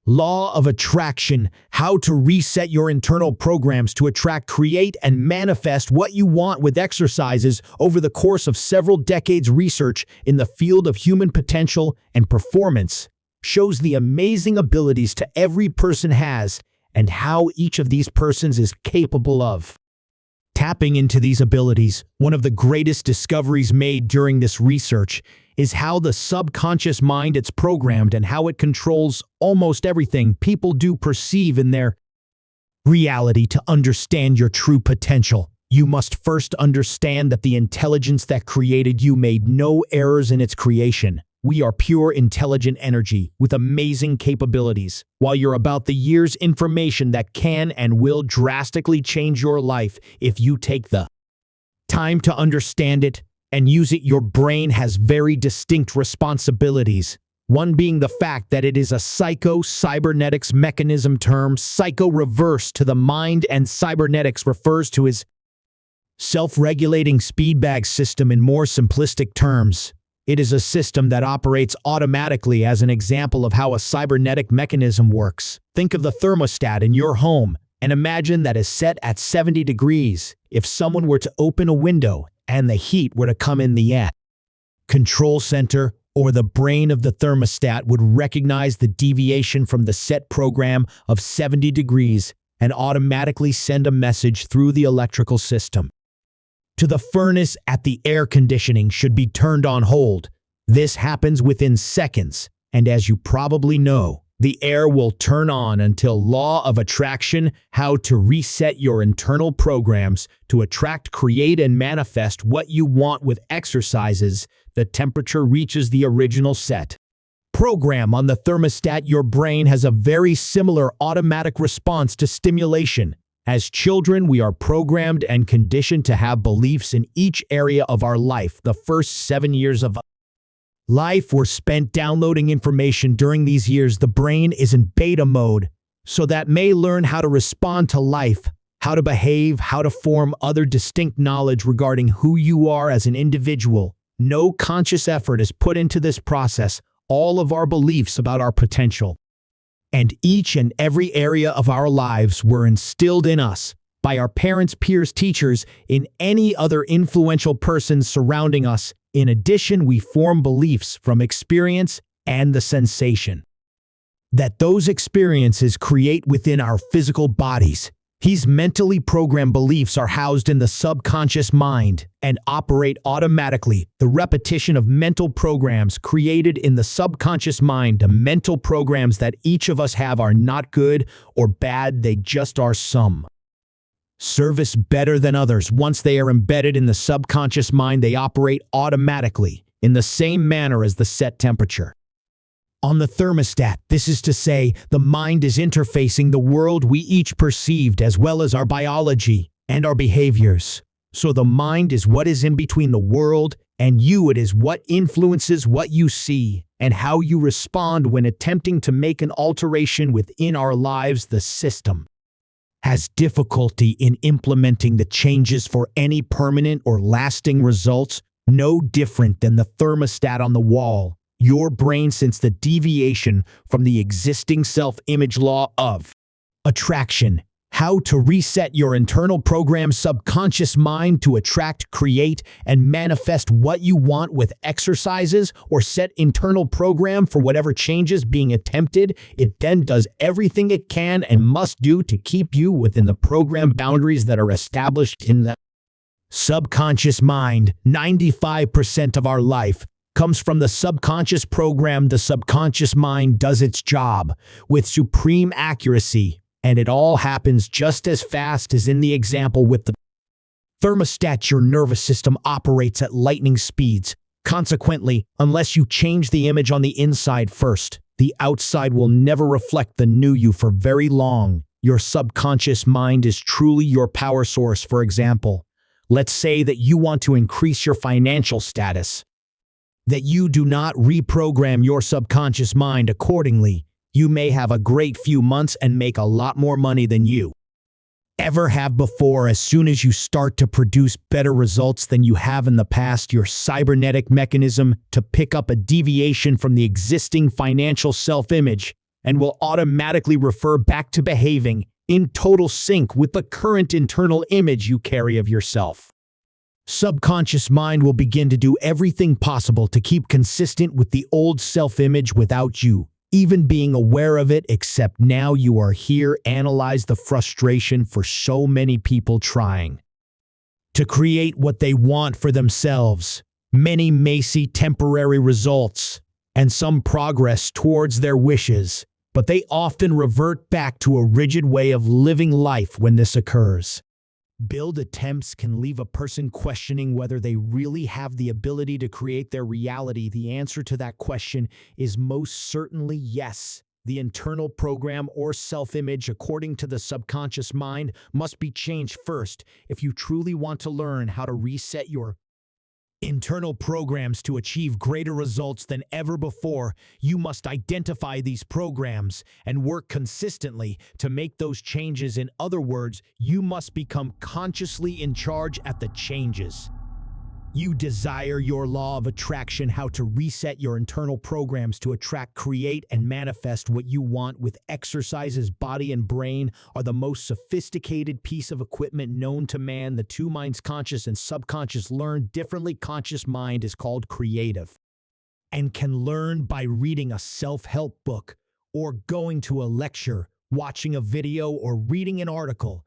Law of attraction, how to reset your internal programs to attract, create, and manifest what you want with exercises. Over the course of several decades, research in the field of human potential and performance shows the amazing abilities to every person has and how each of these persons is capable of tapping into these abilities. One of the greatest discoveries made during this research is how the subconscious mind is programmed and how it controls almost everything people do perceive in their reality. To understand your true potential, you must first understand that the intelligence that created you made no errors in its creation. We are pure intelligent energy with amazing capabilities. While you're about the year's information that can and will drastically change your life if you take the time to understand it and use it, your brain has very distinct responsibilities. One being the fact that it is a psycho-cybernetics mechanism. Term psycho reverse to the mind, and cybernetics refers to his self-regulating speedbag system. In more simplistic terms, it is a system that operates automatically. As an example of how a cybernetic mechanism works, think of the thermostat in your home and imagine that is set at 70 degrees. If someone were to open a window and the heat were to come in, the control center or the brain of the thermostat would recognize the deviation from the set program of 70 degrees and automatically send a message through the electrical system to the furnace at the air conditioning should be turned on hold. This happens within seconds, and as you probably know, the air will turn on until law of attraction, how to reset your internal programs to attract, create, and manifest what you want with exercises. The temperature reaches the original set program on the thermostat. Your brain has a very similar automatic response to stimulation. As children, we are programmed and conditioned to have beliefs in each area of our life. The first 7 years of life were spent downloading information. During these years, the brain is in beta mode, so that may learn how to respond to life, how to behave, how to form other distinct knowledge regarding who you are as an individual. No conscious effort is put into this process. All of our beliefs about our potential and each and every area of our lives were instilled in us by our parents, peers, teachers, and any other influential persons surrounding us. In addition, we form beliefs from experience and the sensation that those experiences create within our physical bodies. These mentally programmed beliefs are housed in the subconscious mind and operate automatically. The repetition of mental programs created in the subconscious mind, the mental programs that each of us have, are not good or bad, they just are. Some service better than others. Once they are embedded in the subconscious mind, they operate automatically in the same manner as the set temperature on the thermostat. This is to say, the mind is interfacing the world we each perceived as well as our biology and our behaviors. So the mind is what is in between the world and you. It is what influences what you see and how you respond when attempting to make an alteration within our lives. The system has difficulty in implementing the changes for any permanent or lasting results. No different than the thermostat on the wall, your brain senses the deviation from the existing self-image. Law of attraction, how to reset your internal program subconscious mind to attract, create, and manifest what you want with exercises or set internal program for whatever changes being attempted. It then does everything it can and must do to keep you within the program boundaries that are established in the subconscious mind. 95% of our life comes from the subconscious program. The subconscious mind does its job with supreme accuracy, and it all happens just as fast as in the example with the thermostat. Your nervous system operates at lightning speeds. Consequently, unless you change the image on the inside first, the outside will never reflect the new you for very long. Your subconscious mind is truly your power source. For example, let's say that you want to increase your financial status, that you do not reprogram your subconscious mind accordingly. You may have a great few months and make a lot more money than you ever have before. As soon as you start to produce better results than you have in the past, your cybernetic mechanism to pick up a deviation from the existing financial self-image and will automatically refer back to behaving in total sync with the current internal image you carry of yourself. Subconscious mind will begin to do everything possible to keep consistent with the old self-image without you even being aware of it, except now you are here. Analyze the frustration for so many people trying to create what they want for themselves. Many may see temporary results and some progress towards their wishes, but they often revert back to a rigid way of living life when this occurs. Build attempts can leave a person questioning whether they really have the ability to create their reality. The answer to that question is most certainly yes. The internal program or self-image, according to the subconscious mind, must be changed first if you truly want to learn how to reset your internal programs to achieve greater results than ever before. You must identify these programs and work consistently to make those changes. In other words, you must become consciously in charge at the changes. You desire your law of attraction, how to reset your internal programs to attract, create, and manifest what you want with exercises. Body and brain are the most sophisticated piece of equipment known to man. The two minds, conscious and subconscious, learn differently. Conscious mind is called creative and can learn by reading a self-help book or going to a lecture, watching a video, or reading an article.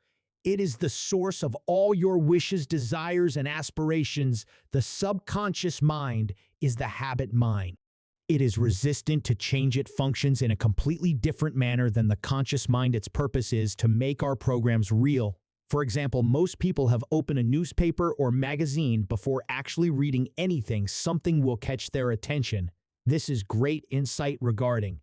It is the source of all your wishes, desires, and aspirations. The subconscious mind is the habit mind. It is resistant to change. It functions in a completely different manner than the conscious mind. Its purpose is to make our programs real. For example, most people have opened a newspaper or magazine before actually reading anything. Something will catch their attention. This is great insight regarding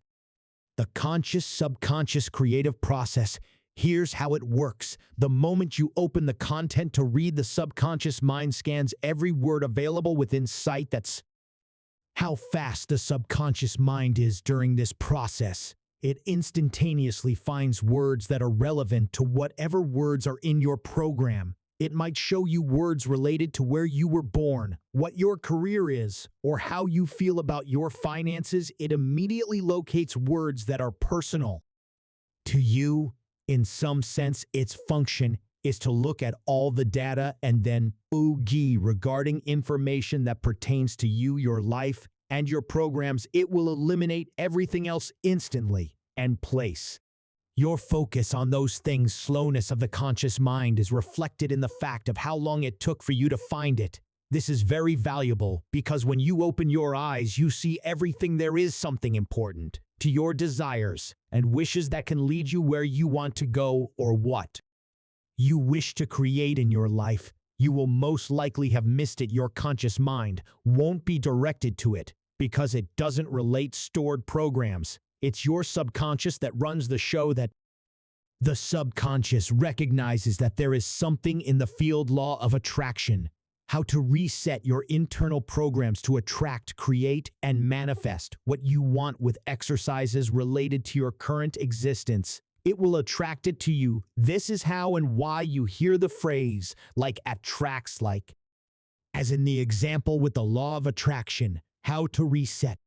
the conscious-subconscious creative process. Here's how it works. The moment you open the content to read, the subconscious mind scans every word available within sight. That's how fast the subconscious mind is during this process. It instantaneously finds words that are relevant to whatever words are in your program. It might show you words related to where you were born, what your career is, or how you feel about your finances. It immediately locates words that are personal to you. In some sense, its function is to look at all the data and then oogie regarding information that pertains to you, your life, and your programs. It will eliminate everything else instantly and place your focus on those things. Slowness of the conscious mind is reflected in the fact of how long it took for you to find it. This is very valuable because when you open your eyes, you see everything. There is something important to your desires and wishes that can lead you where you want to go or what you wish to create in your life. You will most likely have missed it. Your conscious mind won't be directed to it because it doesn't relate stored programs. It's your subconscious that runs the show. That the subconscious recognizes that there is something in the field law of attraction, how to reset your internal programs to attract, create, and manifest what you want with exercises related to your current existence. It will attract it to you. This is how and why you hear the phrase like attracts like, as in the example with the law of attraction, how to reset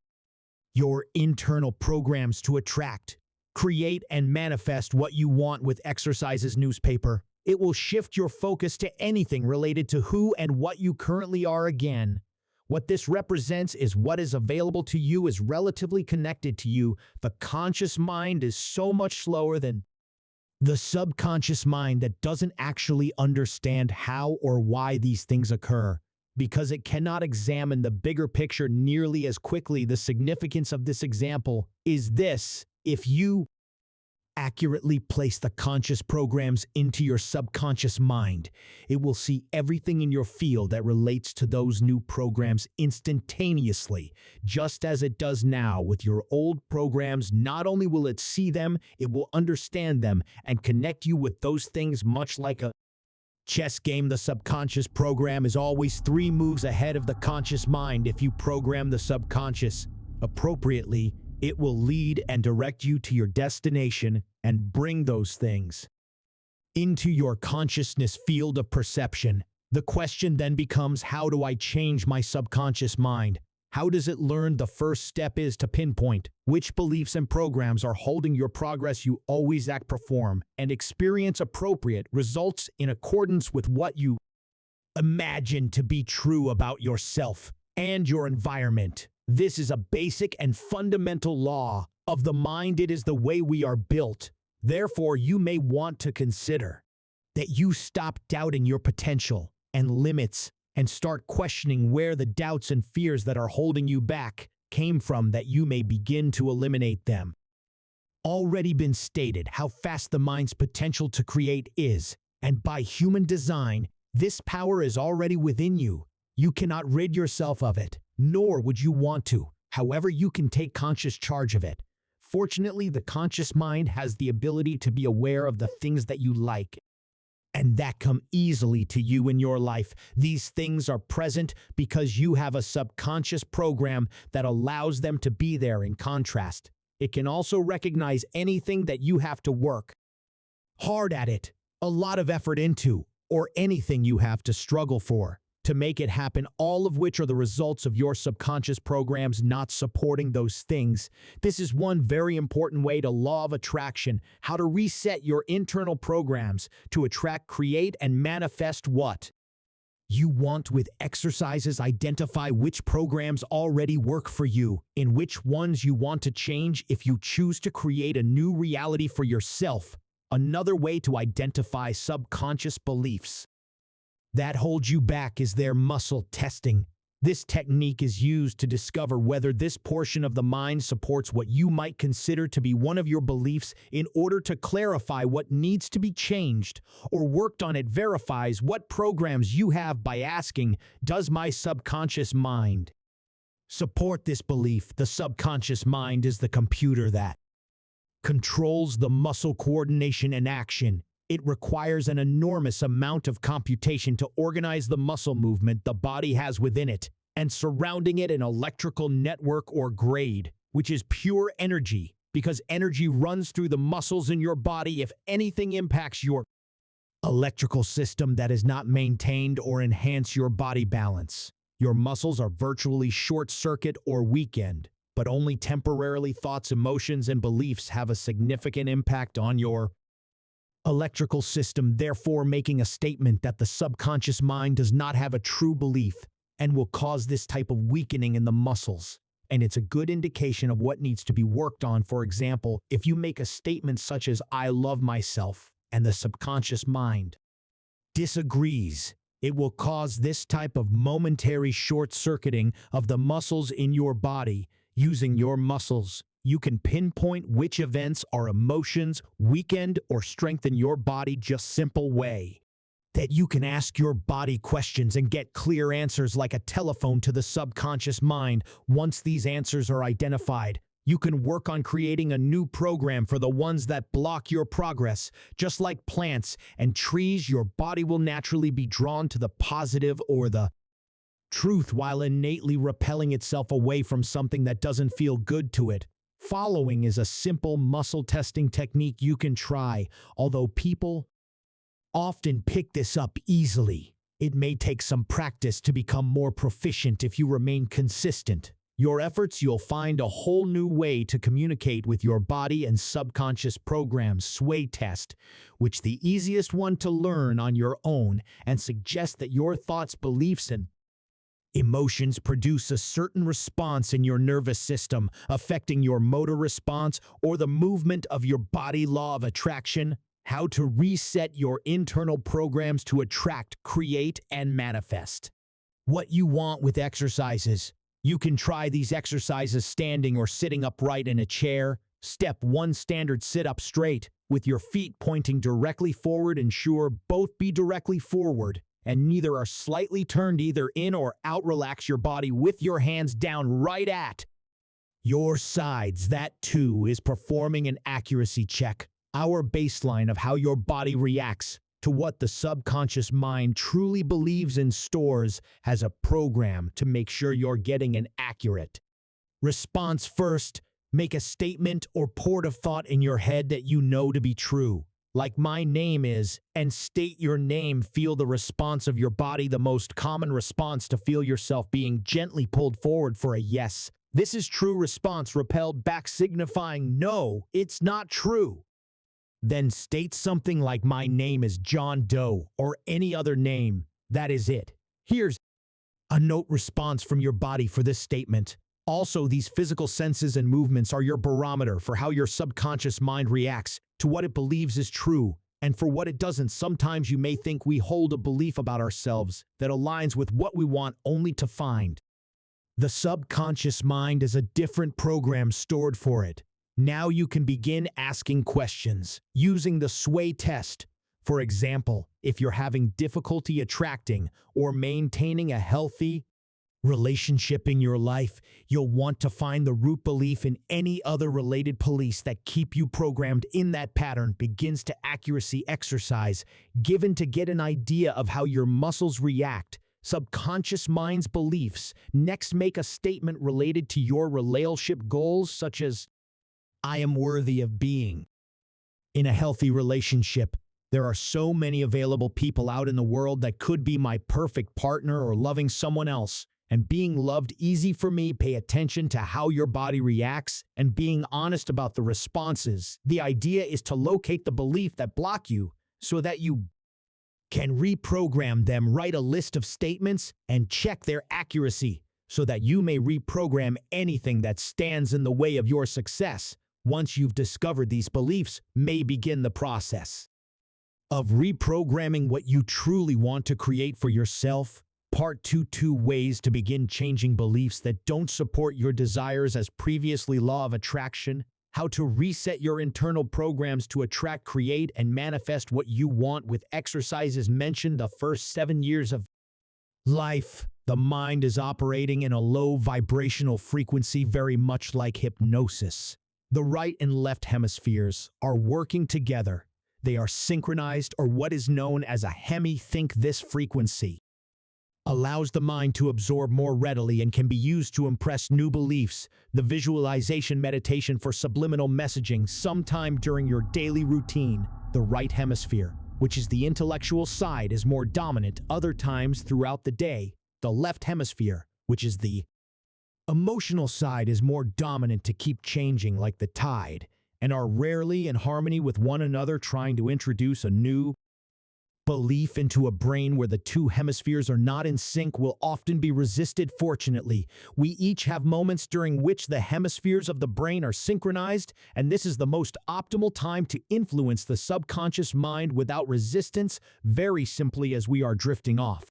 your internal programs to attract, create, and manifest what you want with exercises. Newspaper. It will shift your focus to anything related to who and what you currently are. Again, what this represents is what is available to you is relatively connected to you. The conscious mind is so much slower than the subconscious mind that doesn't actually understand how or why these things occur, because it cannot examine the bigger picture nearly as quickly. The significance of this example is this: if you accurately place the conscious programs into your subconscious mind, it will see everything in your field that relates to those new programs instantaneously, just as it does now with your old programs. Not only will it see them, it will understand them and connect you with those things. Much like a chess game, the subconscious program is always 3 moves ahead of the conscious mind. If you program the subconscious appropriately, it will lead and direct you to your destination and bring those things into your consciousness field of perception. The question then becomes, how do I change my subconscious mind? How does it learn? The first step is to pinpoint which beliefs and programs are holding your progress. You always act, perform, and experience appropriate results in accordance with what you imagine to be true about yourself and your environment. This is a basic and fundamental law of the mind. It is the way we are built. Therefore, you may want to consider that you stop doubting your potential and limits and start questioning where the doubts and fears that are holding you back came from, that you may begin to eliminate them. Already been stated how fast the mind's potential to create is, and by human design, this power is already within you. You cannot rid yourself of it, nor would you want to. However, you can take conscious charge of it. Fortunately, the conscious mind has the ability to be aware of the things that you like and that come easily to you in your life. These things are present because you have a subconscious program that allows them to be there. In contrast, it can also recognize anything that you have to work hard at it, a lot of effort into, or anything you have to struggle for to make it happen, all of which are the results of your subconscious programs not supporting those things. This is one very important way to law of attraction, how to reset your internal programs to attract, create, and manifest what you want with exercises. Identify which programs already work for you, in which ones you want to change if you choose to create a new reality for yourself. Another way to identify subconscious beliefs that hold you back is their muscle testing. This technique is used to discover whether this portion of the mind supports what you might consider to be one of your beliefs. In order to clarify what needs to be changed or worked on, it verifies what programs you have by asking, does my subconscious mind support this belief? The subconscious mind is the computer that controls the muscle coordination and action. It requires an enormous amount of computation to organize the muscle movement the body has within it, and surrounding it an electrical network or grade, which is pure energy, because energy runs through the muscles in your body. If anything impacts your electrical system that is not maintained or enhance your body balance, your muscles are virtually short-circuit or weakened, but only temporarily. Thoughts, emotions, and beliefs have a significant impact on your electrical system, therefore making a statement that the subconscious mind does not have a true belief and will cause this type of weakening in the muscles. And it's a good indication of what needs to be worked on. For example, if you make a statement such as, I love myself, and the subconscious mind disagrees, it will cause this type of momentary short-circuiting of the muscles in your body. Using your muscles, you can pinpoint which events or emotions weaken or strengthen your body. Just simple way that you can ask your body questions and get clear answers like a telephone to the subconscious mind. Once these answers are identified, you can work on creating a new program for the ones that block your progress. Just like plants and trees, your body will naturally be drawn to the positive or the truth while innately repelling itself away from something that doesn't feel good to it. Following is a simple muscle testing technique you can try. Although people often pick this up easily, it may take some practice to become more proficient. If you remain consistent your efforts, you'll find a whole new way to communicate with your body and subconscious programs. Sway test, which the easiest one to learn on your own, and suggest that your thoughts, beliefs, and emotions produce a certain response in your nervous system, affecting your motor response or the movement of your body. Law of attraction, how to reset your internal programs to attract, create, and manifest what you want with exercises. You can try these exercises standing or sitting upright in a chair. Step 1. Standard sit up straight, with your feet pointing directly forward. Ensure both be directly forward and neither are slightly turned either in or out. Relax your body with your hands down right at your sides. That too is performing an accuracy check, our baseline of how your body reacts to what the subconscious mind truly believes in. Stores has a program to make sure you're getting an accurate response. First, make a statement or port of thought in your head that you know to be true. like my name is, and state your name. Feel the response of your body, the most common response to feel yourself being gently pulled forward for a yes. This is true response, repelled back, signifying no, it's not true. Then state something like my name is John Doe or any other name. That is it. Here's a note response from your body for this statement. Also, these physical senses and movements are your barometer for how your subconscious mind reacts to what it believes is true and for what it doesn't. Sometimes you may think we hold a belief about ourselves that aligns with what we want, only to find the subconscious mind is a different program stored for it. Now you can begin asking questions using the sway test. For example, if you're having difficulty attracting or maintaining a healthy relationship in your life, you'll want to find the root belief in any other related beliefs that keep you programmed in that pattern. Begins to accuracy exercise given to get an idea of how your muscles react. Subconscious mind's beliefs. Next, make a statement related to your relationship goals, such as, I am worthy of being in a healthy relationship. There are so many available people out in the world that could be my perfect partner or loving someone else. And being loved easy for me. Pay attention to how your body reacts and being honest about the responses. The idea is to locate the belief that block you so that you can reprogram them. Write a list of statements and check their accuracy so that you may reprogram anything that stands in the way of your success. Once you've discovered these beliefs, may begin the process of reprogramming what you truly want to create for yourself. Part 2. 2 ways to begin changing beliefs that don't support your desires as previously. Law of attraction. How to reset your internal programs to attract, create, and manifest what you want with exercises mentioned. The first 7 years of life, the mind is operating in a low vibrational frequency, very much like hypnosis. The right and left hemispheres are working together. They are synchronized, or what is known as a hemi. Think this frequency allows the mind to absorb more readily and can be used to impress new beliefs. The visualization meditation for subliminal messaging. Sometime during your daily routine, the right hemisphere, which is the intellectual side, is more dominant. Other times throughout the day, the left hemisphere, which is the emotional side, is more dominant. To keep changing like the tide and are rarely in harmony with one another. Trying to introduce a new belief into a brain where the two hemispheres are not in sync will often be resisted. Fortunately, we each have moments during which the hemispheres of the brain are synchronized, and this is the most optimal time to influence the subconscious mind without resistance, very simply as we are drifting off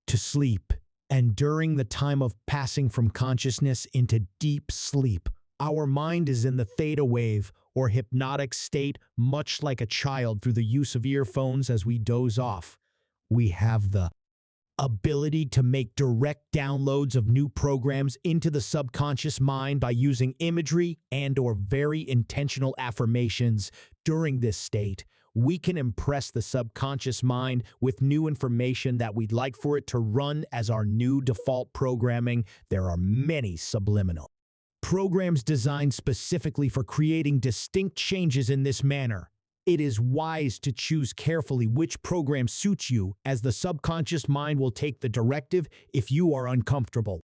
to sleep. And during the time of passing from consciousness into deep sleep, our mind is in the theta wave or hypnotic state, much like a child. Through the use of earphones as we doze off, we have the ability to make direct downloads of new programs into the subconscious mind by using imagery and/or very intentional affirmations. During this state, we can impress the subconscious mind with new information that we'd like for it to run as our new default programming. There are many subliminal programs designed specifically for creating distinct changes in this manner. It is wise to choose carefully which program suits you, as the subconscious mind will take the directive if you are uncomfortable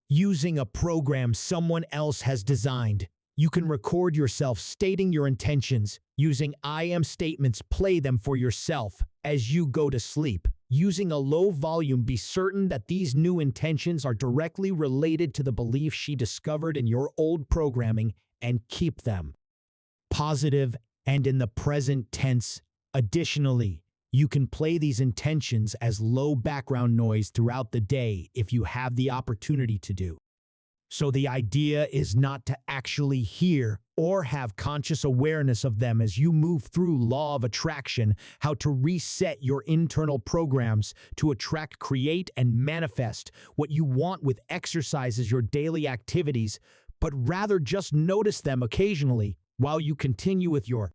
using a program someone else has designed. You can record yourself stating your intentions using I am statements. Play them for yourself as you go to sleep. Using a low volume, be certain that these new intentions are directly related to the beliefs she discovered in your old programming, and keep them positive and in the present tense. Additionally, you can play these intentions as low background noise throughout the day if you have the opportunity to do so. The idea is not to actually hear or have conscious awareness of them as you move through law of attraction. How to reset your internal programs to attract, create, and manifest what you want with exercises, your daily activities, but rather just notice them occasionally while you continue with your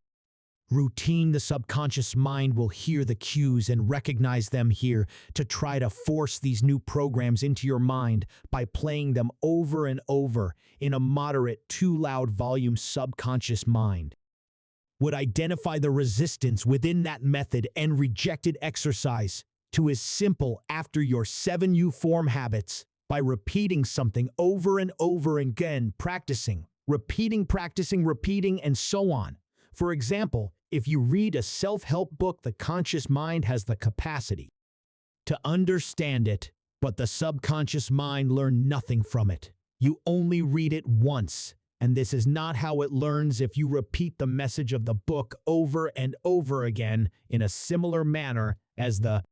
routine. The subconscious mind will hear the cues and recognize them here to try to force these new programs into your mind by playing them over and over in a moderate to loud volume. Subconscious mind would identify the resistance within that method and rejected exercise. 2 is simple. After your 7 you form habits by repeating something over and over again, practicing, repeating, and so on. For example, if you read a self-help book, the conscious mind has the capacity to understand it, but the subconscious mind learns nothing from it. You only read it once, and this is not how it learns. If you repeat the message of the book over and over again in a similar manner as the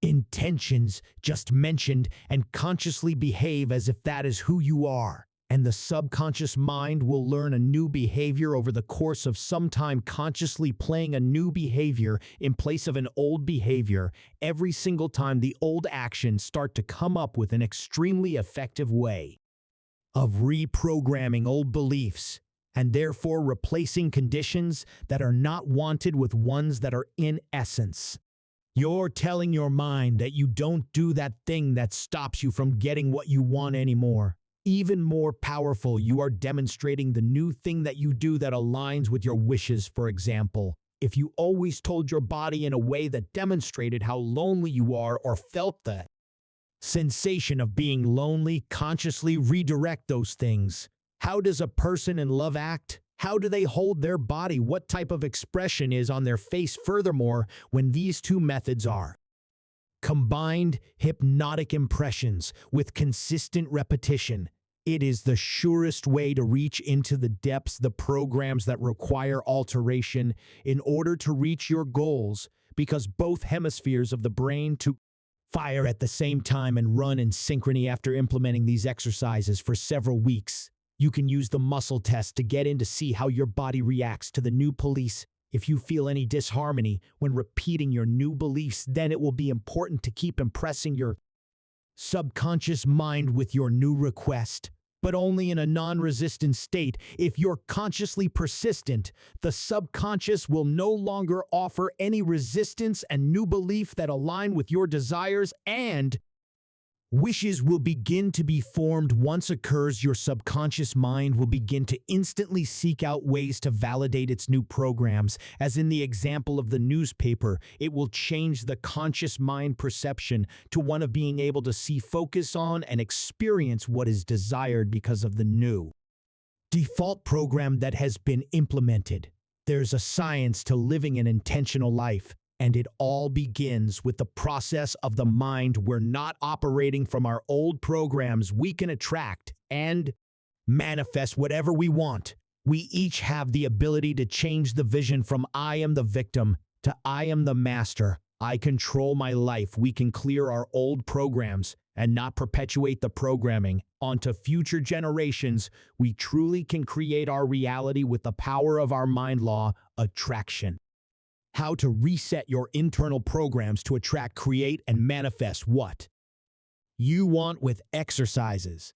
intentions just mentioned and consciously behave as if that is who you are, and the subconscious mind will learn a new behavior over the course of some time, consciously playing a new behavior in place of an old behavior. Every single time the old actions start to come up with an extremely effective way of reprogramming old beliefs and therefore replacing conditions that are not wanted with ones that are in essence. You're telling your mind that you don't do that thing that stops you from getting what you want anymore. Even more powerful, you are demonstrating the new thing that you do that aligns with your wishes. For example, if you always told your body in a way that demonstrated how lonely you are or felt the sensation of being lonely, consciously redirect those things. How does a person in love act? How do they hold their body? What type of expression is on their face? Furthermore, when these 2 methods are combined, hypnotic impressions with consistent repetition, it is the surest way to reach into the depths, the programs that require alteration in order to reach your goals, because both hemispheres of the brain to fire at the same time and run in synchrony. After implementing these exercises for several weeks, you can use the muscle test to get in to see how your body reacts to the new police. If you feel any disharmony when repeating your new beliefs, then it will be important to keep impressing your subconscious mind with your new request, but only in a non-resistant state. If you're consciously persistent, the subconscious will no longer offer any resistance, and new belief that align with your desires and wishes will begin to be formed. Once occurs, your subconscious mind will begin to instantly seek out ways to validate its new programs. As in the example of the newspaper, it will change the conscious mind perception to one of being able to see, focus on, and experience what is desired because of the new default program that has been implemented. There's a science to living an intentional life, and it all begins with the process of the mind. We're not operating from our old programs. We can attract and manifest whatever we want. We each have the ability to change the vision from I am the victim to I am the master. I control my life. We can clear our old programs and not perpetuate the programming onto future generations. We truly can create our reality with the power of our mind law, attraction. How to reset your internal programs to attract, create, and manifest what you want with exercises.